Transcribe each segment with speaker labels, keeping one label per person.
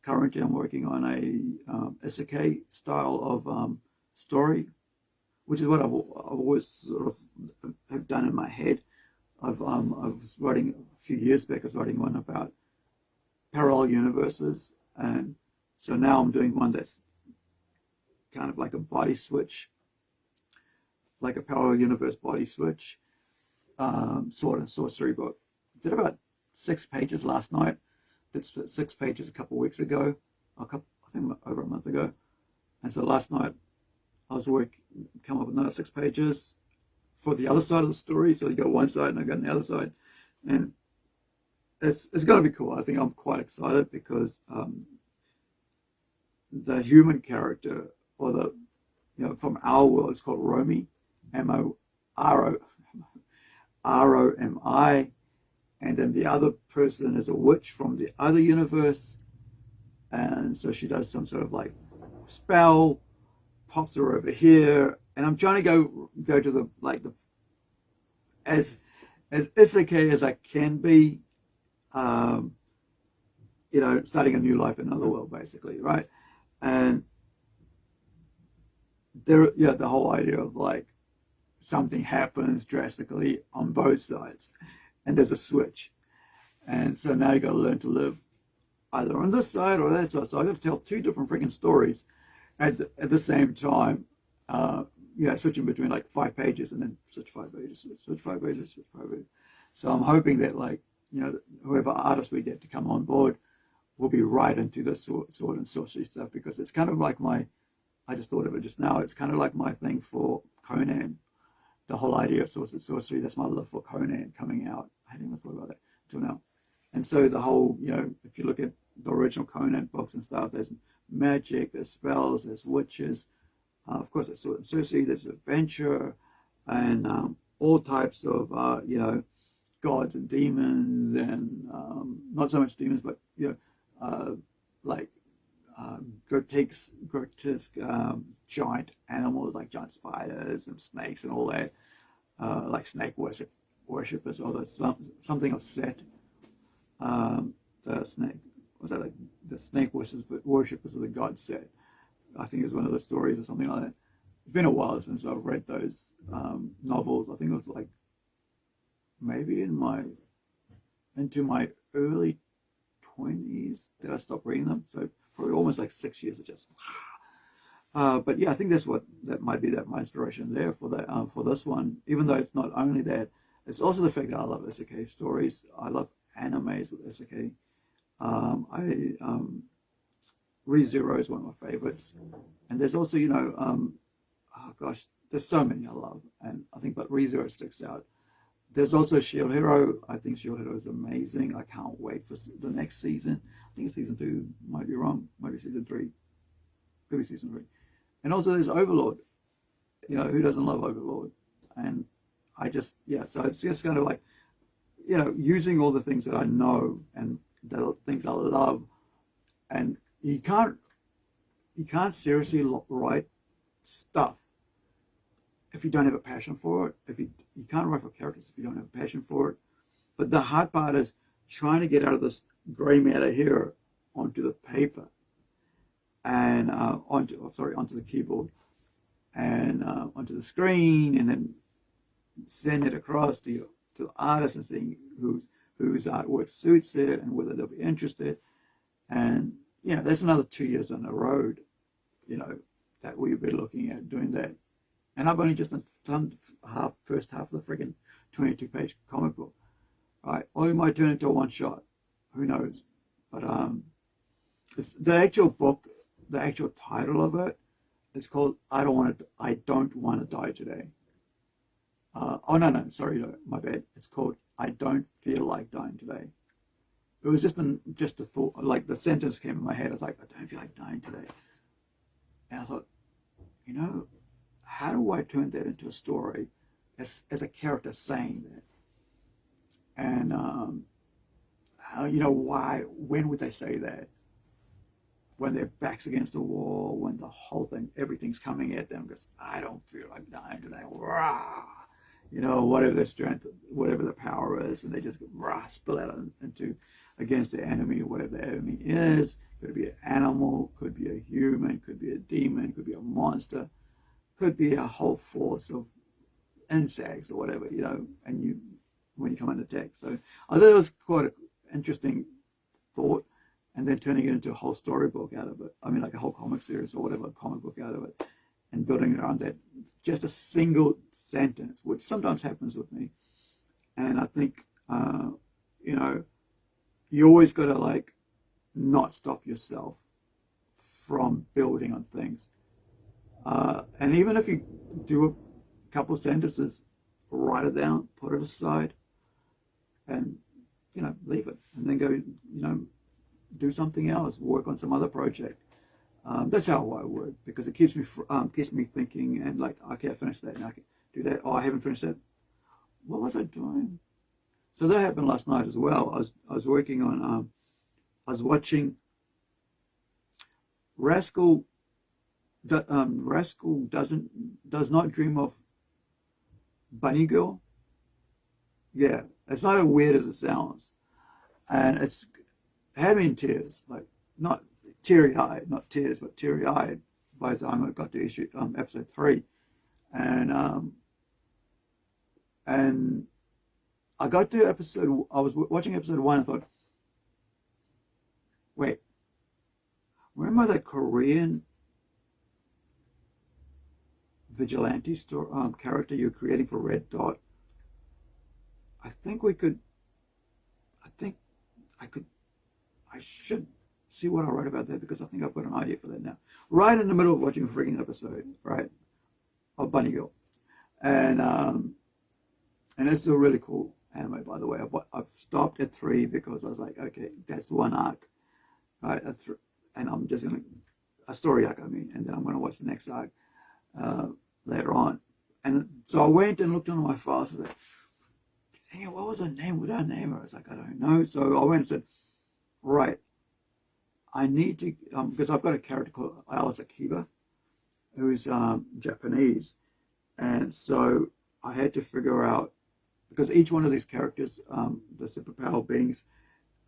Speaker 1: currently I'm working on a isekai style of story, which is what I've always sort of have done in my head. I was writing a few years back. I was writing one about parallel universes, and so now I'm doing one that's kind of like a body switch, like a parallel universe body switch, sword and sorcery book. Did about 6 pages last night. Did 6 pages a couple of weeks ago, I think over a month ago, and so last night I was come up with another 6 pages for the other side of the story. So you go one side and I go on the other side, and it's going to be cool. I think I'm quite excited because the human character, or the from our world, it's called Romy, Romi, and then the other person is a witch from the other universe, and so she does some sort of like spell, pops her over here, and I'm trying to go to the as isekai as I can be, starting a new life in another world, basically, right? And the whole idea of like something happens drastically on both sides, and there's a switch, and so now you got to learn to live either on this side or that side. So I got to tell two different freaking stories at the same time. Switching between like 5 pages and then switch 5 pages, switch 5 pages, switch 5 pages. So I'm hoping that whoever artist we get to come on board will be right into the sword and sorcery stuff, because it's kind of like I just thought of it just now. It's kind of like my thing for Conan, the whole idea of sword and sorcery. That's my love for Conan coming out. I hadn't even thought about that until now. And so the whole, if you look at the original Conan books and stuff, there's magic, there's spells, there's witches. Of course, there's sword and sorcery, there's adventure, and all types of, gods and demons, and not so much demons, but, like grotesque giant animals, like giant spiders and snakes and all that, like snake worshippers, or something of Set. The snake, was that like the snake worshippers of the god Set? I think it was one of the stories or something like that. It's been a while since I've read those novels. I think it was like maybe into my early 20s that I stopped reading them. So probably almost like 6 years of just. But yeah, I think that might be my inspiration there for this one. Even though it's not only that, it's also the fact that I love isekai stories. I love animes with isekai. ReZero is one of my favorites, and there's also there's so many I love, and I think but ReZero sticks out. There's also Shield Hero. I think Shield Hero is amazing. I can't wait for the next season. I think it's season 2. Might be wrong. Might be season 3. Could be season 3. And also there's Overlord. Who doesn't love Overlord? And so it's just kind of like using all the things that I know and the things I love, and you can't seriously write stuff if you don't have a passion for it. If you can't write for characters if you don't have a passion for it. But the hard part is trying to get out of this gray matter here onto the paper, and onto the keyboard, and onto the screen, and then send it across to the artist and seeing whose artwork suits it and whether they'll be interested. And that's another 2 years on the road, that we'll be looking at doing that. And I've only just done first half of the friggin' 22-page comic book, right? Or you might turn it into a one shot, who knows? But it's the actual book, the actual title of it is called "I Don't Want to Die Today." No, my bad. It's called "I Don't Feel Like Dying Today." It was just a thought, like the sentence came in my head. I was like, I don't feel like dying today. And I thought, how do I turn that into a story as a character saying that? And, when would they say that? When their back's against the wall, when everything's coming at them, because I don't feel like dying today. Rah! you know, whatever their strength, whatever their power is, and they just spill out into against the enemy, or whatever the enemy is. Could be an animal, could be a human, could be a demon, could be a monster, could be a whole force of insects or whatever, you know, and you when you come under attack. So I thought it was quite an interesting thought, and then turning it into a whole storybook out of it. I mean, like a whole comic series or whatever, comic book out of it, and building it around that. Just a single sentence, which sometimes happens with me. And I think, you know, you always got to like not stop yourself from building on things. And even if you do a couple sentences, write it down, put it aside, and, you know, leave it, and then go, you know, do something else, work on some other project. That's how I work, because it keeps me thinking, and like, okay, I finished that, and I can do that. Oh, I haven't finished that. What was I doing? So that happened last night as well. I was working on. I was watching Rascal. Rascal does not dream of Bunny Girl. Yeah, it's not as weird as it sounds, and it had me in tears, like not teary-eyed, not tears, but teary-eyed by the time I got to episode 3, and I got to episode. I was watching episode 1 and thought, wait, remember that Korean vigilante character you're creating for Red Dot? I think we could. I think I could. I should see what I wrote about that, because I think I've got an idea for that now. Right in the middle of watching a freaking episode, right, of Bunny Girl, and it's a really cool anime, by the way. I've stopped at 3 because I was like, okay, that's one arc, right? And I'm just gonna a story arc, I mean, and then I'm gonna watch the next arc later on. And so I went and looked on my files. I was like, dang it, what was her name? What did I name her? I was like, I don't know. So I went and said, right, I need to, because I've got a character called Alice Akiba, who's Japanese. And so I had to figure out, because each one of these characters, the superpower beings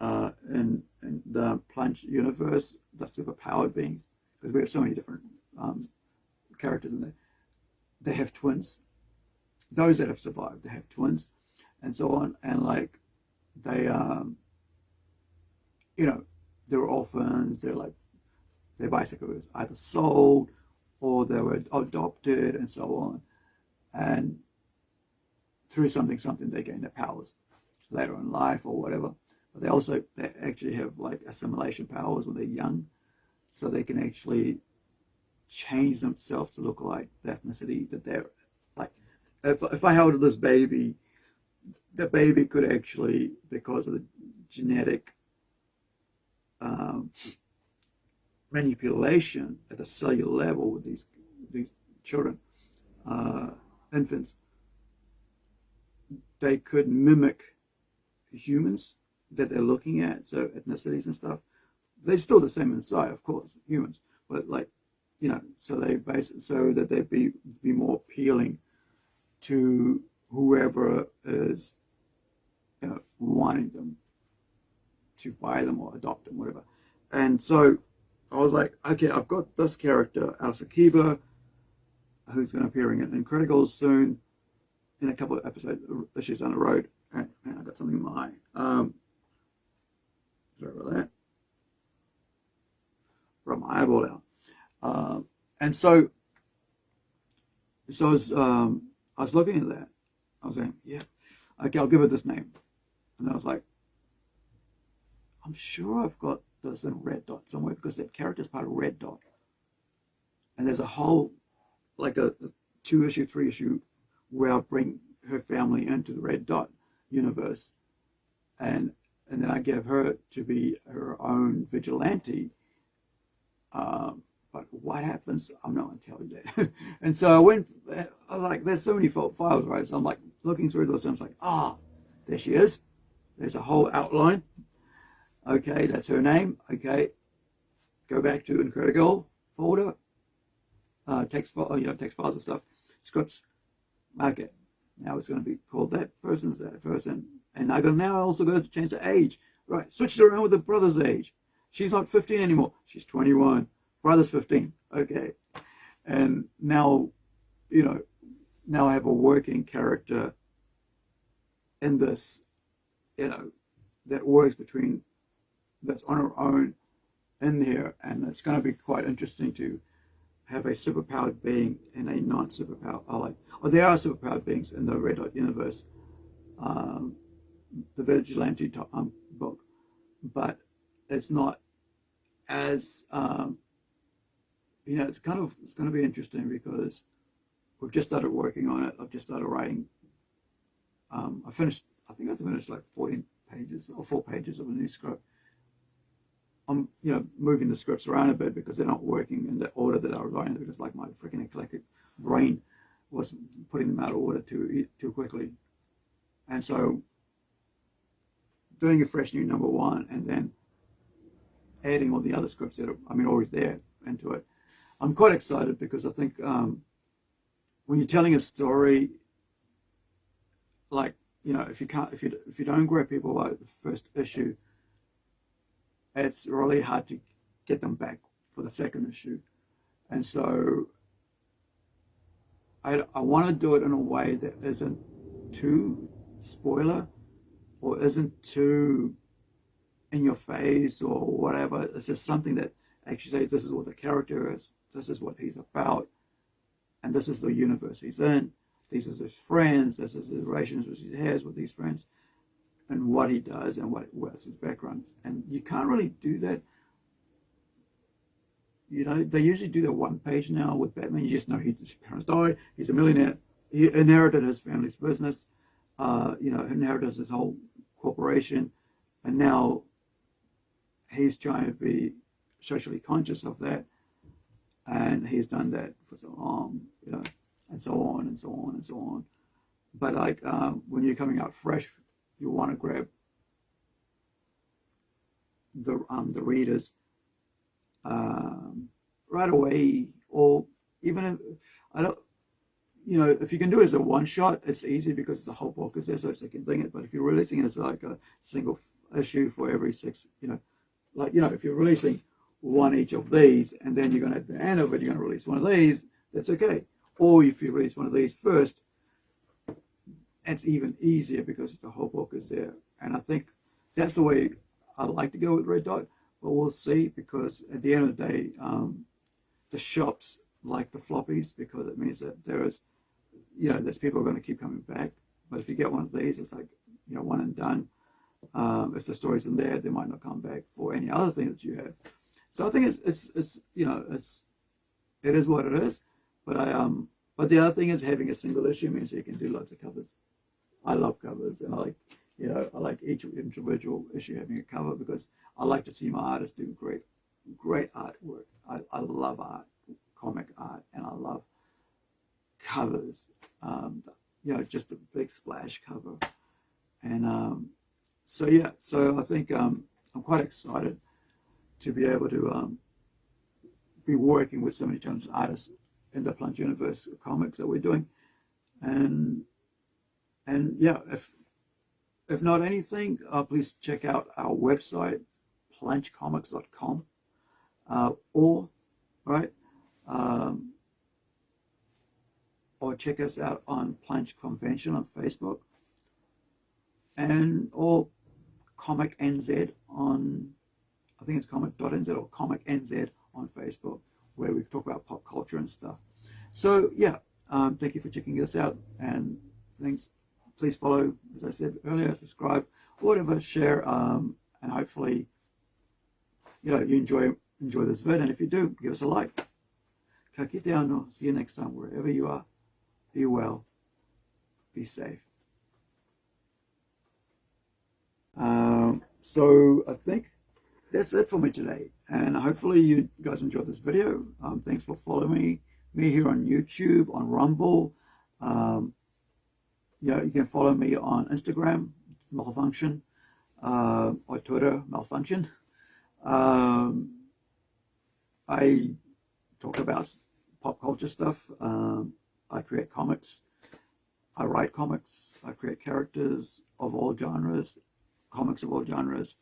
Speaker 1: in the Plunge universe, the superpowered beings, because we have so many different characters in there, they have twins. Those that have survived, they have twins, and so on. And like, they, you know, they're orphans. They're like, they basically was either sold or they were adopted, and so on. And through something they gain their powers later in life or whatever. But they actually have like assimilation powers when they're young, so they can actually change themselves to look like the ethnicity that they're like. If I held this baby, the baby could actually, because of the genetic manipulation at the cellular level with these children, infants, they could mimic humans that they're looking at, so ethnicities and stuff. They're still the same inside, of course, humans, but like, you know, so they so that they be more appealing to whoever is, you know, wanting them to buy them or adopt them, whatever. And so I was like, okay, I've got this character, Alice Akiba, who's going to appear in Incredibles soon, in a couple of episodes, issues down the road. And I got something in my eye. Sorry about that. Brought my eyeball down. And so I was looking at that. I was saying, yeah, okay, I'll give it this name. And I was like, I'm sure I've got this in Red Dot somewhere, because that character's part of Red Dot. And there's a whole, like a 2-issue, 3-issue, where I'll bring her family into the Red Dot universe. And then I gave her to be her own vigilante. But what happens? I'm not going to tell you that. And so I was like, there's so many files, right? So I'm like looking through those, and I was like, there she is. There's a whole outline. Okay, that's her name. Okay, go back to Incredible folder, text files and stuff, scripts. Okay, Now it's going to be called that person's that person. And I now also got to change the age. Right, switched around with the brother's age. She's not 15 anymore. She's 21. Brother's 15. Okay. And now, now I have a working character in this, that works that's on her own in here. And it's going to be quite interesting to have a superpowered being and a non-superpowered. There are superpowered beings in the Red Dot universe, the Vigilante book, but it's not as it's going to be interesting because we've just started working on it. I've just started writing. I finished like 14 pages or 4 pages of a new script. I'm moving the scripts around a bit because they're not working in the order that I was writing, because like my freaking eclectic brain was putting them out of order too quickly. And so doing a fresh new number 1 and then adding all the other scripts that are already there into it, I'm quite excited because I think when you're telling a story, like if you don't grab people by the first issue, it's really hard to get them back for the second issue. And so I want to do it in a way that isn't too spoiler or isn't too in your face or whatever. It's just something that actually says this is what the character is, this is what he's about, and this is the universe he's in. These are his friends, this is the relationships he has with these friends, and what he does and what's his background. And you can't really do that. They usually do that 1 page now with Batman. You just know his parents died, he's a millionaire, he inherited his family's business, inherited his whole corporation, and now he's trying to be socially conscious of that, and he's done that for so long, and so on and so on and so on. But like when you're coming out fresh, you want to grab the readers right away, or even if I don't. If you can do it as a one shot, it's easy because the whole book is there, so you can thing it. But if you're releasing it as like a single issue for every 6, if you're releasing 1 each of these, and then you're going to, at the end of it, you're going to release 1 of these, that's okay. Or if you release 1 of these first, it's even easier because the whole book is there. And I think that's the way I like to go with Red Dot, but we'll see, because at the end of the day, the shops like the floppies, because it means that there's people are going to keep coming back. But if you get 1 of these, it's like, 1 and done. If the story's in there, they might not come back for any other thing that you have. So I think it is what it is. But the other thing is, having a single issue means you can do lots of covers. I love covers, and I like each individual issue having a cover, because I like to see my artists do great artwork. I love art, comic art, and I love covers. Just a big splash cover. And so I think I'm quite excited to be able to be working with so many talented artists in the Plunge universe of comics that we're doing. And yeah, if not anything, please check out our website, plungecomics.com, or check us out on Plunge Convention on Facebook, or Comic NZ on, I think it's comic.nz or Comic NZ on Facebook, where we talk about pop culture and stuff. So yeah, thank you for checking us out, and thanks. Please follow, as I said earlier, subscribe, whatever, share, and hopefully, you enjoy this vid. And if you do, give us a like. Ka kite anō. See you next time, wherever you are. Be well. Be safe. So I think that's it for me today, and hopefully you guys enjoyed this video. Thanks for following me here on YouTube, on Rumble. You can follow me on Instagram, Malfunction, or Twitter, Malfunction. I talk about pop culture stuff. I create comics I write comics. I create characters of all genres, comics of all genres.